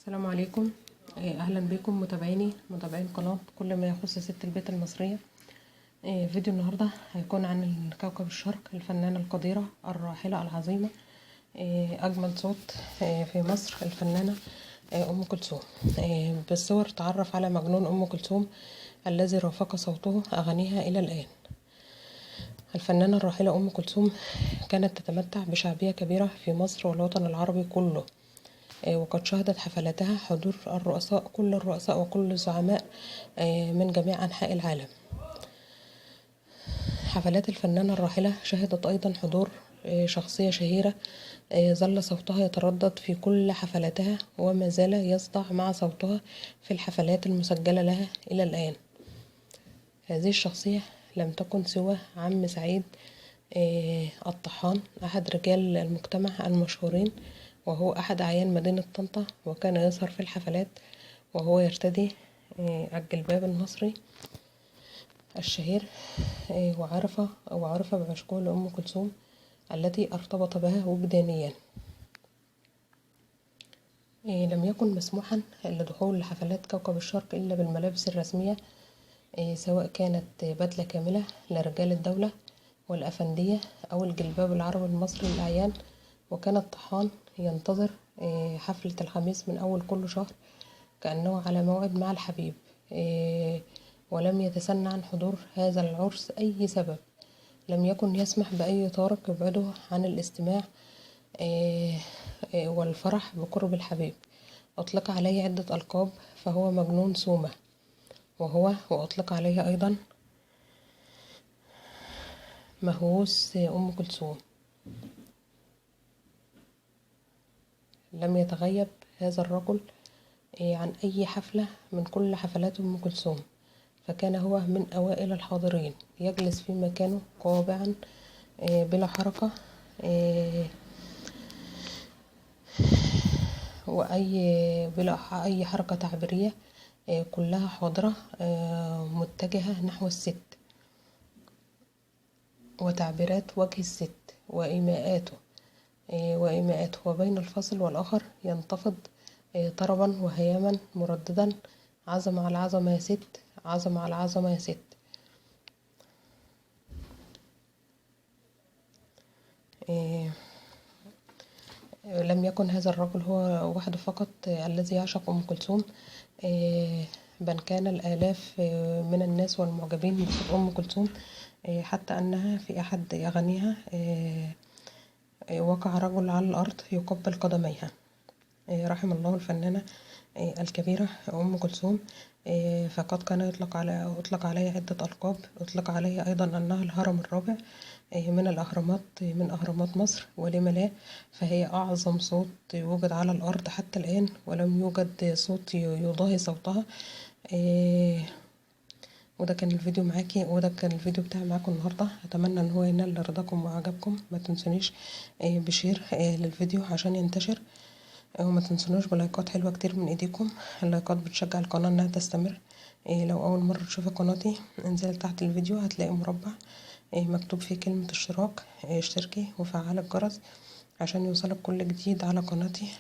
السلام عليكم. اهلا بكم متابعين قناة كل ما يخص ست البيت المصرية. فيديو النهاردة هيكون عن كوكب الشرق، الفنانة القديرة الراحلة العظيمة، اجمل صوت في مصر، الفنانة ام كلثوم. بالصور تعرف على مجنون ام كلثوم الذي رافق صوته اغانيها الى الان. الفنانة الراحلة ام كلثوم كانت تتمتع بشعبية كبيرة في مصر والوطن العربي كله، وقد شهدت حفلاتها حضور كل الرؤساء وكل الزعماء من جميع أنحاء العالم. حفلات الفنانة الراحلة شهدت أيضا حضور شخصية شهيرة ظل صوتها يتردد في كل حفلاتها وما زال يصدع مع صوتها في الحفلات المسجلة لها إلى الآن. هذه الشخصية لم تكن سوى عم سعيد الطحان، أحد رجال المجتمع المشهورين، وهو أحد أعيان مدينة طنطا، وكان يظهر في الحفلات وهو يرتدي الجلباب المصري الشهير، وعرف بعشقه لأم كلثوم التي ارتبط بها وجدانيا. لم يكن مسموحا لدخول حفلات كوكب الشرق إلا بالملابس الرسمية، سواء كانت بدلة كاملة لرجال الدولة والأفندية أو الجلباب العربي المصري للأعيان. وكان الطحان ينتظر حفلة الخميس من أول كل شهر كأنه على موعد مع الحبيب، ولم يتسنى عن حضور هذا العرس أي سبب. لم يكن يسمح بأي طارق يبعده عن الاستماع والفرح بقرب الحبيب. أطلق عليه عدة ألقاب، فهو مجنون سومة، وأطلق عليه أيضا مهووس أم كلثوم. لم يتغيب هذا الرجل عن أي حفلة من كل حفلات أم كلثوم، فكان هو من أوائل الحاضرين، يجلس في مكانه قابعا بلا حركة بلا أي حركة تعبيرية، كلها حاضرة متجهة نحو الست، وتعبيرات وجه الست وإيماءاته وبين الفصل والآخر ينتفض طربا وهياما مرددا: عظمة على العظمة يا ست، عظمة على العظمة يا ست. لم يكن هذا الرجل هو وحده فقط الذي يعشق أم كلثوم، بل كان الآلاف من الناس والمعجبين بصوت أم كلثوم، حتى أنها في أحد أغانيها وقع رجل على الأرض يقبل قدميها. رحم الله الفنانة الكبيرة أم كلثوم، فقد كان أطلق عليها عدة ألقاب. أطلق عليها أيضا أنها الهرم الرابع من أهرامات مصر، ولم لا، فهي أعظم صوت يوجد على الأرض حتى الآن، ولم يوجد صوت يضاهي صوتها. وده كان الفيديو بتاعي معاكم النهارده. اتمنى ان هو ينال رضاكم واعجابكم. ما تنسونيش بشير للفيديو عشان ينتشر، وما تنسونوش بلايكات حلوه كتير من ايديكم. اللايكات بتشجع القناه انها تستمر. لو اول مره تشوفي قناتي، انزلي تحت الفيديو هتلاقي مربع مكتوب فيه كلمه اشتراك، اشتركي وفعلي الجرس عشان يوصلك كل جديد على قناتي.